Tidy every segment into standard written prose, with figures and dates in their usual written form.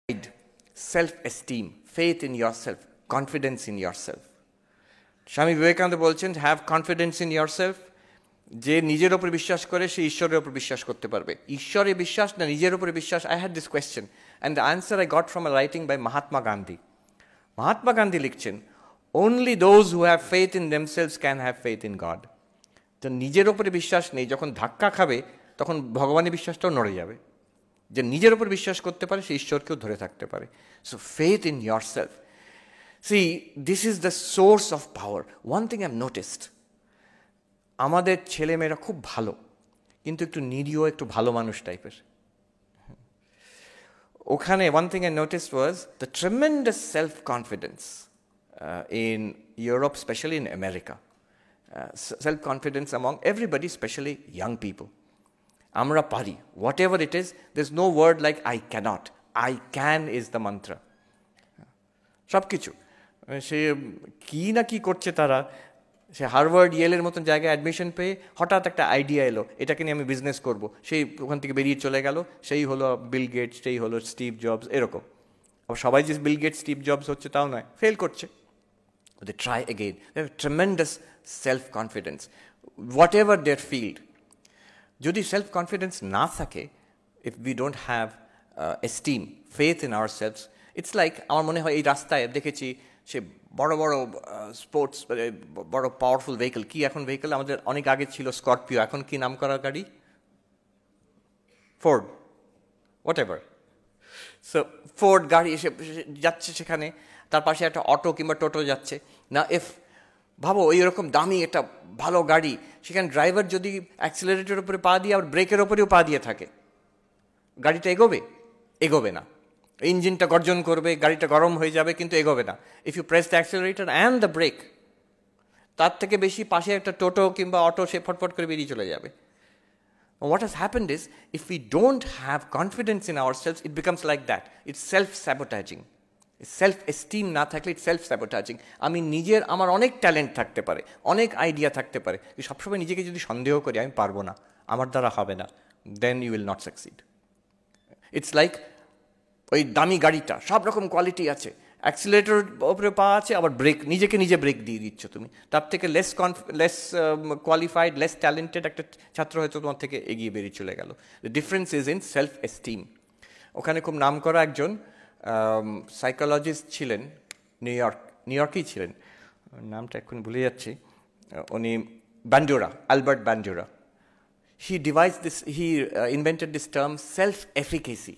self-esteem, faith in yourself, confidence in yourself. Swami Vivekananda বলছেন, have confidence in yourself. যে নিজের ওপর বিশ্বাস করে সে ঈশ্বরের ওপর বিশ্বাস করতে পারবে। ঈশ্বরে বিশ্বাস না নিজের ওপরে বিশ্বাস? I had this question and the answer I got from a writing by Mahatma Gandhi. Mahatma Gandhi লিখছেন, only those who have faith in themselves can have faith in God. তো নিজের ওপরে বিশ্বাস নেই, যখন ধাক্কা খাবে তখন ভগবানের বিশ্বাসটাও নড়ে যাবে। যে নিজের ওপর বিশ্বাস করতে পারে সে ঈশ্বরকেও ধরে থাকতে পারে। So faith in yourself. See, this is the source of power. One thing I've noticed, আমাদের ছেলেমেয়েরা খুব ভালো, কিন্তু একটু নিরীহ, একটু ভালো মানুষ টাইপের। ওখানে one thing I noticed was the tremendous self-confidence in Europe, especially in America. Self-confidence among everybody, especially young people. Amra pari, whatever it is, there's no word like I cannot. I can is the mantra. সব কিছু সে কি না কি করছে তারা, সে Harvard ইয়েলের মতন জায়গায় admission পেয়ে হঠাৎ একটা আইডিয়া এলো, এটাকে নিয়ে আমি বিজনেস করব, সেই ওখান থেকে বেরিয়ে চলে গেল, সেই হলো বিল গেটস, সেই হলো স্টিভ জবস, এরকম। আবার সবাই যে বিল গেটস স্টিভ জবস হচ্ছে তাও নয়, ফেল করছে। They try again. They have tremendous self-confidence, whatever their field. যদি self-confidence না থাকে, if we don't have esteem, faith in ourselves, it's like, আমার মনে হয় এই রাস্তায় দেখেছি সে বড় বড় স্পোর্টস, বড় পাওয়ারফুল ভেহিকল, কি এখন ভেহিকল আমাদের অনেক আগে ছিল স্করপিও, এখন কি নাম করা গাড়ি? Ford, what ever. So Ford গাড়ি এসে যাচ্ছে সেখানে, তার পাশে একটা অটো কিংবা টোটো যাচ্ছে না। ভাবো এইরকম দামি একটা ভালো গাড়ি, সেখানে ড্রাইভার যদি অ্যাক্সিলারেটরের উপরে পা দিয়ে আবার ব্রেকের ওপরেও পা দিয়ে থাকে, গাড়িটা এগোবে? এগোবে না। ইঞ্জিনটা গর্জন করবে, গাড়িটা গরম হয়ে যাবে, কিন্তু এগোবে না। If you press the accelerator and the brake, তার থেকে বেশি পাশে একটা টোটো কিংবা অটো সে ফটফট করে বেরিয়ে চলে যাবে। What has happened is, if we don't have confidence in ourselves, it becomes like that. It's self-sabotaging. Self esteem না থাকলে ইট সেলফ স্যাবোটাজিং। আমি নিজের, আমার অনেক ট্যালেন্ট থাকতে পারে, অনেক আইডিয়া থাকতে পারে, সবসময় নিজেকে যদি সন্দেহ করি আমি পারবো না, আমার দ্বারা হবে না, then you will not succeed. It's like ওই দামি গাড়িটা, সব রকম কোয়ালিটি আছে, অ্যাক্সিলারেটর ওপরে পা আছে, আবার ব্রেক, নিজেকে নিজে ব্রেক দিয়ে দিচ্ছ তুমি। তার থেকে লেস কোয়ালিফাইড, লেস ট্যালেন্টেড একটা ছাত্র হয়তো তোমার থেকে এগিয়ে বেরিয়ে চলে গেল। The difference is in self esteem. ওখানে খুব নাম করা একজন সাইকোলজিস্ট ছিলেন, নিউ ইয়র্কেই ছিলেন, নামটা এখন ভুলে যাচ্ছি, উনি বান্ডুরা, Albert বান্ডুরা। he invented this term self-efficacy.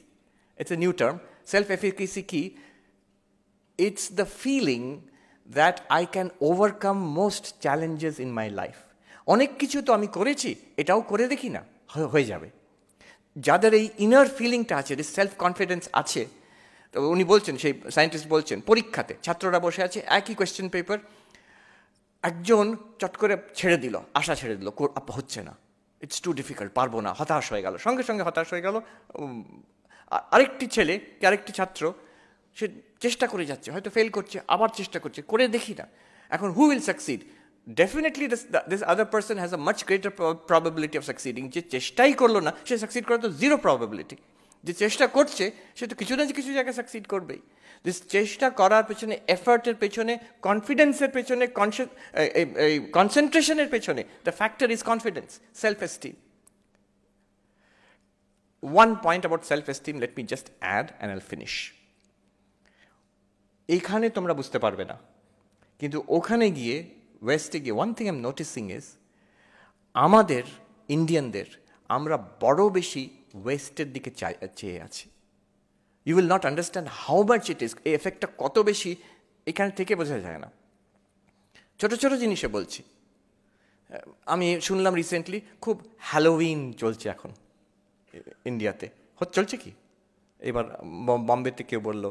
It's a new term. Self-efficacy কি? It's the feeling that I can overcome most challenges in my life. অনেক কিছু তো আমি করেছি, এটাও করে দেখি না, হয়ে যাবে। যাদের এই ইনার ফিলিংটা আছে, সেলফ কনফিডেন্স আছে, উনি বলছেন, সেই সায়েন্টিস্ট বলছেন, পরীক্ষাতে ছাত্ররা বসে আছে, একই কোয়েশ্চেন পেপার, একজন চট করে ছেড়ে দিল, আশা ছেড়ে দিল, হচ্ছে না, ইটস টু ডিফিকাল্ট, পারবো না, হতাশ হয়ে গেল, সঙ্গে সঙ্গে হতাশ হয়ে গেল। আরেকটি ছেলে, আরেকটি ছাত্র, সে চেষ্টা করে যাচ্ছে, হয়তো ফেল করছে, আবার চেষ্টা করছে, করে দেখি না। এখন who will succeed? Definitely this other person has a much greater probability of সাকসিডিং। যে চেষ্টাই করলো না, সে সাকসিড করার তো জিরো প্রবাবিলিটি। যে চেষ্টা করছে সে তো কিছু না কিছু জায়গায় সাকসিড করবেই। দিস চেষ্টা করার পেছনে, এফার্টের পেছনে, কনফিডেন্সের পেছনে, কনসেন্ট্রেশনের পেছনে, the factor is confidence, self esteem. One point about self-esteem, let me just add and I'll finish. এইখানে তোমরা বুঝতে পারবে না, কিন্তু ওখানে গিয়ে, ওয়েস্টে গিয়ে, one thing I'm noticing is, আমাদের ইন্ডিয়ানদের, আমরা বড় বেশি ওয়েস্টের দিকে চেয়ে আছি। You will not understand how much it is. এই এফেক্টটা কত বেশি এখান থেকে বোঝা যায় না। ছোট ছোট জিনিসে বলছি, আমি শুনলাম রিসেন্টলি খুব হ্যালোউইন চলছে এখন ইন্ডিয়াতে। চলছে কি এবার বম্বেতে কেউ বললো,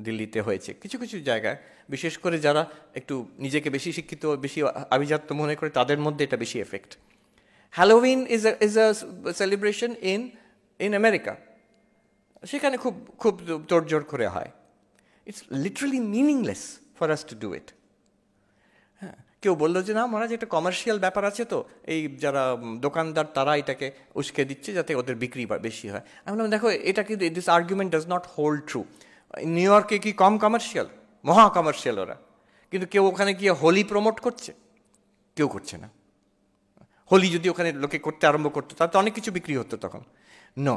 দিল্লিতে হয়েছে, কিছু কিছু জায়গায়, বিশেষ করে যারা একটু নিজেকে বেশি শিক্ষিত, বেশি আভিজাত্য মনে করে, তাদের মধ্যে এটা বেশি effect. Halloween is a celebration in America. সেখানে খুব খুব তোড়জোড় করে হয়। It's literally meaningless for us to do it. হ্যাঁ, কেউ বললো যে না মহারাজ, একটা কমার্শিয়াল ব্যাপার আছে, তো এই যারা দোকানদার তারা এটাকে উস্কে দিচ্ছে যাতে ওদের বিক্রি বেশি হয়। আমি বললাম দেখো, এটা কিন্তু this argument does not hold true. New ইয়র্কে কি কম কমার্শিয়াল? মহা কমার্শিয়াল ওরা। কিন্তু কেউ ওখানে গিয়ে হোলি প্রমোট করছে? কেউ করছে না। হোলি যদি ওখানে লোকে করতে আরম্ভ করতো তাহলে তো অনেক কিছু বিক্রি হতো তখন। No,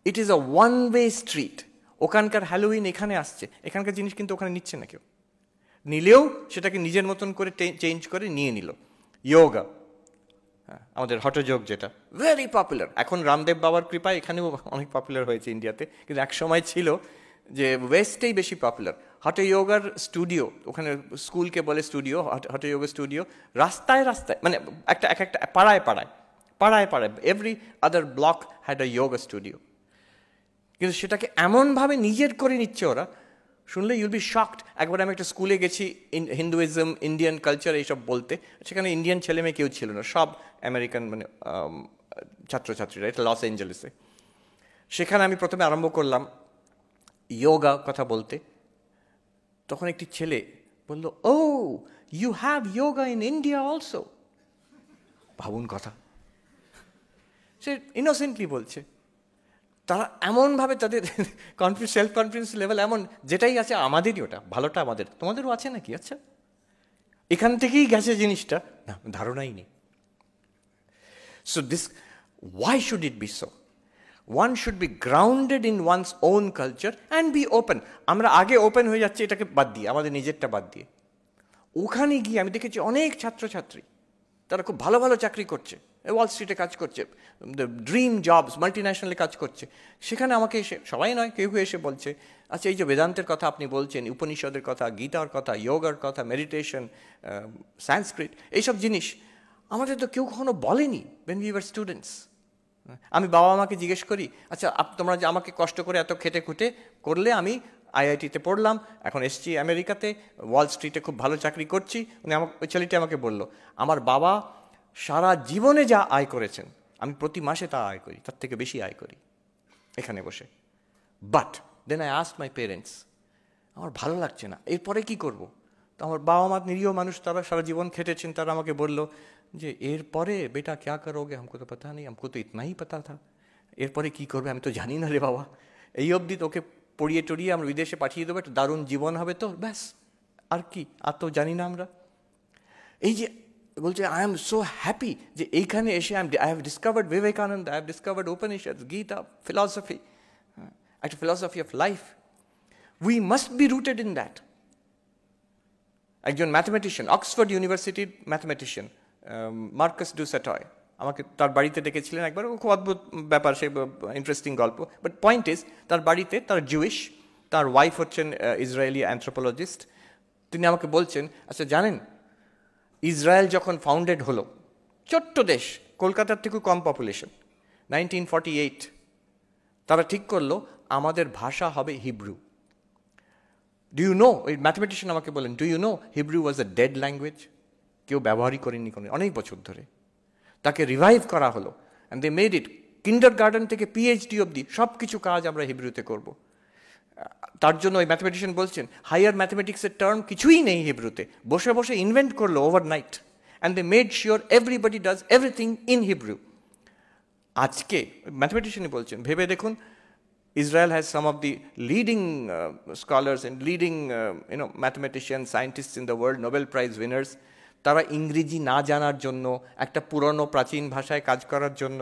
it is a one way street. ওখানকার হ্যালোউইন এখানে আসছে, এখানকার জিনিস কিন্তু ওখানে নিচ্ছে না কেউ। নিলেও সেটাকে নিজের মতন করে চেঞ্জ করে নিয়ে নিল। যোগা, আমাদের হঠযোগ যেটা ভেরি পপুলার, এখন রামদেব বাবার কৃপায় এখানেও অনেক পপুলার হয়েছে ইন্ডিয়াতে, কিন্তু এক সময় ছিল যে ওয়েস্টেই বেশি পপুলার। হঠযোগার স্টুডিও, ওখানে স্কুলকে বলে স্টুডিও, হঠযোগা স্টুডিও রাস্তায় রাস্তায়, মানে একটা পাড়ায় পাড়ায় পাড়ায় পাড়ায়, every other block had a yoga studio. কিন্তু সেটাকে এমনভাবে নিজের করে নিচ্ছে ওরা, শুনলে ইউল বি শকড। একবার আমি একটা স্কুলে গেছি, হিন্দুইজম, ইন্ডিয়ান কালচার এইসব বলতে, সেখানে ইন্ডিয়ান ছেলে মেয়ে কেউ ছিল না, সব আমেরিকান মানে ছাত্রছাত্রীরা, এটা লস অ্যাঞ্জেলেসে। সেখানে আমি প্রথমে আরম্ভ করলাম যোগা কথা বলতে। তখন একটি ছেলে বলল, oh you have yoga in India also. ভাবুন কথা, সে ইনোসেন্টলি বলছে। তারা এমনভাবে তাদের সেলফ কনফিডেন্স লেভেল এমন, যেটাই আছে আমাদেরই, ওটা ভালোটা আমাদের, তোমাদেরও আছে নাকি? আচ্ছা, এখান থেকেই গেছে জিনিসটা, না ধারণাই নেই। So this, why should it be so? One should be grounded in one's own culture and be open. আমরা আগে ওপেন হয়ে যাচ্ছি এটাকে বাদ দিয়ে, আমাদের নিজেরটা বাদ দিয়ে। ওখানে গিয়ে আমি দেখেছি অনেক ছাত্রছাত্রী, তারা খুব ভালো ভালো চাকরি করছে, ওয়াল স্ট্রিটে কাজ করছে, ড্রিম জবস, মাল্টি ন্যাশনালে কাজ করছে। সেখানে আমাকে এসে, সবাই নয়, কেউ কেউ এসে বলছে, আচ্ছা এই যে বেদান্তের কথা আপনি বলছেন, উপনিষদের কথা, গীতার কথা, যোগার কথা, মেডিটেশন, সংস্কৃত, এইসব জিনিস আমাদের তো কেউ কখনো বলেনি when we were students. আমি বাবা মাকে জিজ্ঞেস করি, আচ্ছা তোমরা যে আমাকে কষ্ট করে এত খেটে খুঁটে করলে, আমি আইআইটিতে পড়লাম, এখন এসছি আমেরিকাতে, ওয়াল স্ট্রিটে খুব ভালো চাকরি করছি। উনি আমাকে, ওই ছেলেটি আমাকে বলল, আমার বাবা সারা জীবনে যা আয় করেছেন আমি প্রতি মাসে তা আয় করি, তার থেকে বেশি আয় করি এখানে বসে। But then I asked my parents, আমার ভালো লাগছে না, এরপরে কি করব? তো আমার বাবা মা নিরীহ মানুষ, তারা সারা জীবন খেটেছেন, তারা আমাকে বলল যে এরপরে বেটা ক্যা করোগে, हमको तो पता नहीं, हमको तो इतना ही पता था। এরপরে কি করবে আমি তো জানি না রে বাবা, এই অবধি তোকে পড়িয়ে টড়িয়ে আমরা বিদেশে পাঠিয়ে দেবো, একটা দারুণ জীবন হবে তো, ব্যাস, আর কি, আর তো জানি না আমরা। এই যে বলছে, আই এম সো হ্যাপি যে এইখানে এসে I have discovered Vivekananda, I have discovered Upanishad, Gita, philosophy, একটা philosophy of life. We must be rooted in that. একজন ম্যাথমেটিশিয়ান, অক্সফোর্ড ইউনিভার্সিটির ম্যাথমেটিশিয়ান, মার্কাস ডু স্যাটয়, আমাকে তার বাড়িতে ডেকেছিলেন একবার, খুব অদ্ভুত ব্যাপার, সে ইন্টারেস্টিং গল্প। বাট পয়েন্ট ইজ, তার বাড়িতে, তার জুইশ, তার ওয়াইফ হচ্ছেন ইসরায়েলি অ্যান্থ্রোপোলজিস্ট। তিনি আমাকে বলছেন, আচ্ছা জানেন ইসরায়েল যখন ফাউন্ডেড হলো, ছোট্ট দেশ, কলকাতার থেকেও কম পপুলেশন, 1948, তারা ঠিক করলো আমাদের ভাষা হবে হিব্রু। ডু ইউ নো, ওই ম্যাথমেটিশিয়ান আমাকে বলেন, do you know Hebrew was a dead language, কেউ ব্যবহারই করেনি কোনো অনেক বছর ধরে। তাকে রিভাইভ করা হলো, and they made it, kinder garden থেকে পিএইচডি অবধি সব কিছু কাজ আমরা হিব্রুতে করব। তার জন্য ওই ম্যাথমেটিশিয়ান বলছেন, হায়ার ম্যাথমেটিক্সের টার্ম কিছুই নেই হিব্রুতে, বসে বসে ইনভেন্ট করলো overnight, and they made sure everybody does everything in Hebrew. আজকে ম্যাথমেটিশিয়ানই বলছেন, ভেবে দেখুন, Israel has some of the leading scholars and leading mathematicians, scientists in the world, Nobel Prize winners. তারা ইংরেজি না জানার জন্য, একটা পুরনো প্রাচীন ভাষায় কাজ করার জন্য,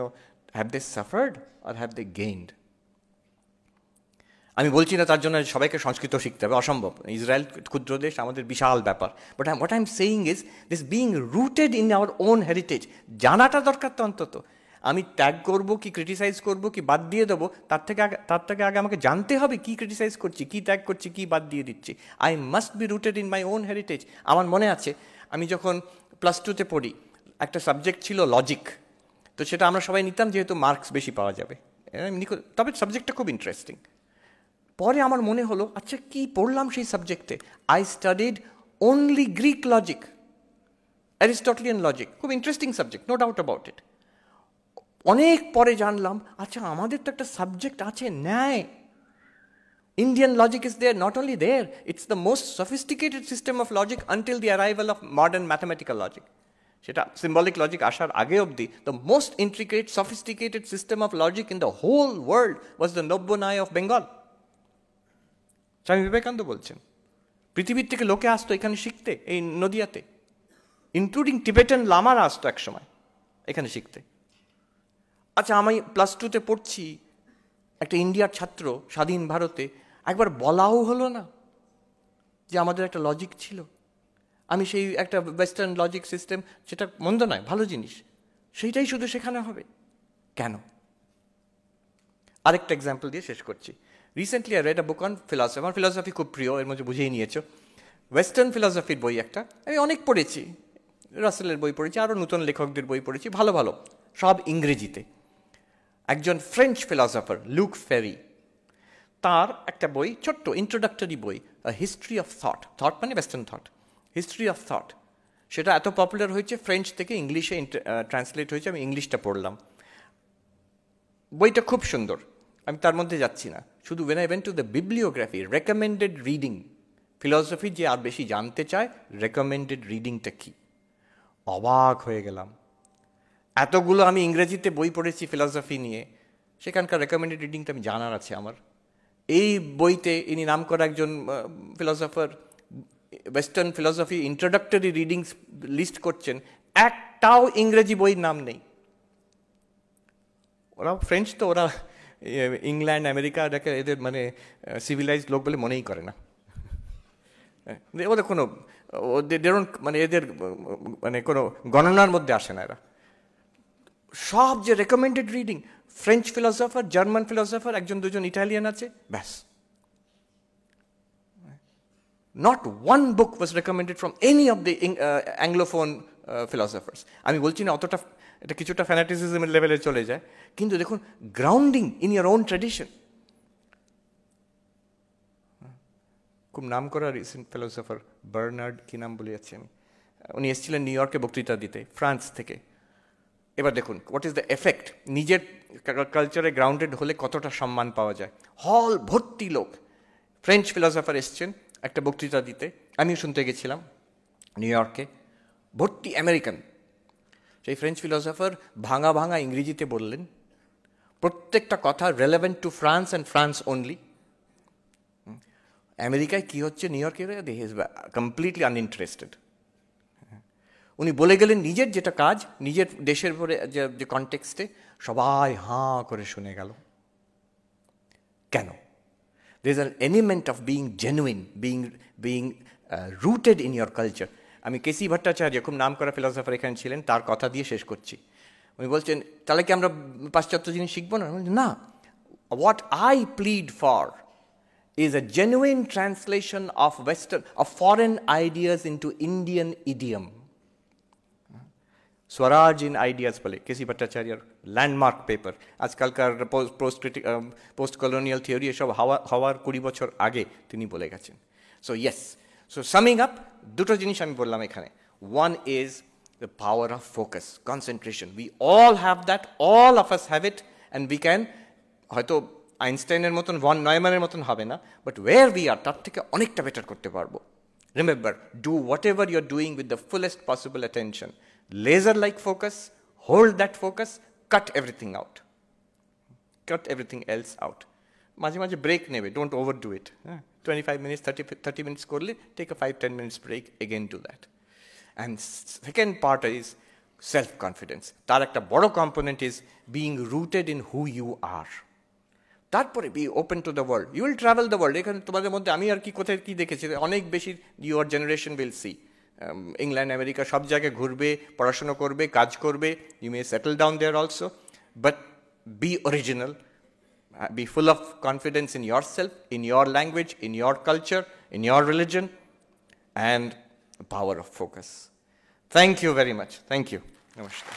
have they suffered or have they gained? আমি বলছি না তার জন্য সবাইকে সংস্কৃত শিখতে হবে, অসম্ভব। ইসরায়েল ক্ষুদ্র দেশ, আমাদের বিশাল ব্যাপার। But what I am saying is this being rooted in our own heritage, জানাটা দরকার তো অন্তত। আমি ট্যাগ করবো কি ক্রিটিসাইজ করবো কি বাদ দিয়ে দেবো, তার থেকে আগে আমাকে জানতে হবে কি ক্রিটিসাইজ করছি, কি ট্যাগ করছি, কি বাদ দিয়ে দিচ্ছি। I must be rooted in my own heritage. আমার মনে আছে আমি যখন +2-তে পড়ি, একটা সাবজেক্ট ছিল লজিক, তো সেটা আমরা সবাই নিতাম যেহেতু মার্কস বেশি পাওয়া যাবে, তবে সাবজেক্টটা খুব ইন্টারেস্টিং। পরে আমার মনে হলো, আচ্ছা কি পড়লাম সেই সাবজেক্টে? I studied only Greek logic, Aristotelian logic, খুব interesting subject, no doubt about it. অনেক পরে জানলাম, আচ্ছা আমাদের তো একটা সাবজেক্ট আছে ন্যায়। Indian logic is there, not only there, it's the most sophisticated system of logic until the arrival of modern mathematical logic. সেটা symbolic logic আসার আগে অবধি the most intricate, sophisticated system of logic in the whole world was the Nobbo Nai of Bengal. Swami Vivekananda বলছেন পৃথিবীর থেকে লোকে আসতো এখানে শিখতে, এই নদিয়াতে, ইনক্লুডিং টিবেটান লামারা আসতো এক সময় এখানে শিখতে। আচ্ছা, আমি প্লাস 2-তে পড়ছি, একটা ইন্ডিয়ার ছাত্র স্বাধীন ভারতে, একবার বলাও হলো না যে আমাদের একটা লজিক ছিল। আমি সেই একটা ওয়েস্টার্ন লজিক সিস্টেম, সেটা মন্দ নয়, ভালো জিনিস, সেইটাই শুধু শেখানো হবে কেন? আরেকটা এক্সাম্পল দিয়ে শেষ করছি। Recently I red a book on philosophy. আমার ফিলসফি খুব প্রিয়, এর মধ্যে বুঝেই নিয়েছো। ওয়েস্টার্ন ফিলসফির বই একটা, আমি অনেক পড়েছি, রাসেলের বই পড়েছি, আরও নতুন লেখকদের বই পড়েছি, ভালো ভালো, সব ইংরেজিতে। একজন ফ্রেঞ্চ ফিলসফার লুক ফেরি, তার একটা বই, ছোট্ট ইন্ট্রোডাক্টরি বই, হিস্ট্রি অফ থট, থট মানে western thought, history of thought, সেটা এত পপুলার হয়েছে ফ্রেঞ্চ থেকে ইংলিশে ট্রান্সলেট হয়েছে, আমি ইংলিশটা পড়লাম। বইটা খুব সুন্দর, আমি তার মধ্যে যাচ্ছি না, শুধু when I went to the bibliography, recommended reading, philosophy যে আর বেশি জানতে চায় রেকমেন্ডেড রিডিংটা কি, অবাক হয়ে গেলাম। এতগুলো আমি ইংরেজিতে বই পড়েছি ফিলসফি নিয়ে, সেখানকার রেকমেন্ডেড রিডিংটা আমি জানার আছে আমার। এই বইতে ইনি নাম করা একজন philosopher western philosophy introductory readings list করছেন, একটাও ইংরেজি বইয়ের নাম নেই। ওরা ফ্রেঞ্চ তো, ওরা ইংল্যান্ড আমেরিকা এদের মানে সিভিলাইজড লোক বলে মনেই করে না, ওদের কোনো মানে এদের মানে কোনো গণনার মধ্যে আসে না এরা। সব যে recommended reading, French philosopher, German philosopher, একজন দুজন ইটালিয়ান আছে, ব্যাস। Not one book was recommended from any of the Anglophone philosophers. আমি বলছি না অতটা, এটা কিছুটা ফ্যানাটিসিজমের লেভেলে চলে যায়, কিন্তু দেখুন grounding in your own tradition. খুব নাম করা রিসেন্ট ফিলসফার বার্নার্ড, কি নাম বলে যাচ্ছি আমি, উনি এসেছিলেন নিউ ইয়র্কে বক্তৃতা দিতে ফ্রান্স থেকে। এবার দেখুন হোয়াট ইজ দ্য এফেক্ট, নিজের কালচারে গ্রাউন্ডেড হলে কতটা সম্মান পাওয়া যায়। হল ভর্তি লোক, ফ্রেঞ্চ ফিলসফার এসছেন একটা বক্তৃতা দিতে, আমিও শুনতে গেছিলাম নিউ ইয়র্কে, ভর্তি আমেরিকান। সেই ফ্রেঞ্চ ফিলসফার ভাঙা ভাঙা ইংরেজিতে বললেন, প্রত্যেকটা কথা relevant two France and France only. আমেরিকায় কী হচ্ছে নিউ ইয়র্কে, দে ইজ কমপ্লিটলি আনইন্টারেস্টেড। উনি বলে গেলেন নিজের যেটা কাজ, নিজের দেশের পরে যে কনটেক্সটে, সবাই হাঁ করে শুনে গেল। কেন? There is an element of being genuine, being rooted in your culture. আমি কেসি ভট্টাচার্য, খুব নাম করা ফিলসফার এখানে ছিলেন, তার কথা দিয়ে শেষ করছি। উনি বলছেন তাহলে কি আমরা পাশ্চাত্য জিনিস শিখবো না? না, what I plead for is a genuine translation of foreign ideas into Indian idiom. Swaraj in Ideas বলে কেসি ভট্টাচার্যর ল্যান্ডমার্ক পেপার। আজকালকার পোস্ট কলোনিয়াল থিওরি এসব হওয়ার 20 বছর আগে তিনি বলে গেছেন। So yes, so summing up, দুটো জিনিস আমি বললাম এখানে। One is the power of focus, concentration. We all have that, all of us have it, and we can, হয়তো আইনস্টাইনের মতন, ভন নয়ম্যানের মতন হবে না, বাট ওয়ের উই আর তার থেকে অনেকটা বেটার করতে পারবো। Remember, do whatever you are doing with the fullest possible attention, laser like focus, hold that focus, cut everything out, cut everything else out. মাঝে মাঝে ব্রেক নেবে, don't overdo it. 25 minutes, 30 minutes করলে take a 5-10 minutes break, again do that. And second part is self-confidence. তার একটা বড় component is being rooted in who you are. তারপরে be open to the world, you will travel the world. এখানে তোমাদের মধ্যে আমি আর কি কোথায় কী দেখেছি, অনেক বেশি your generation will see England America সব জায়গায় ঘুরবে, পড়াশুনো করবে, কাজ করবে, you may settle down there also, but be original, be full of confidence in yourself, in your language, in your culture, in your religion, and the power of focus. Thank you very much. Thank you. Namaskar.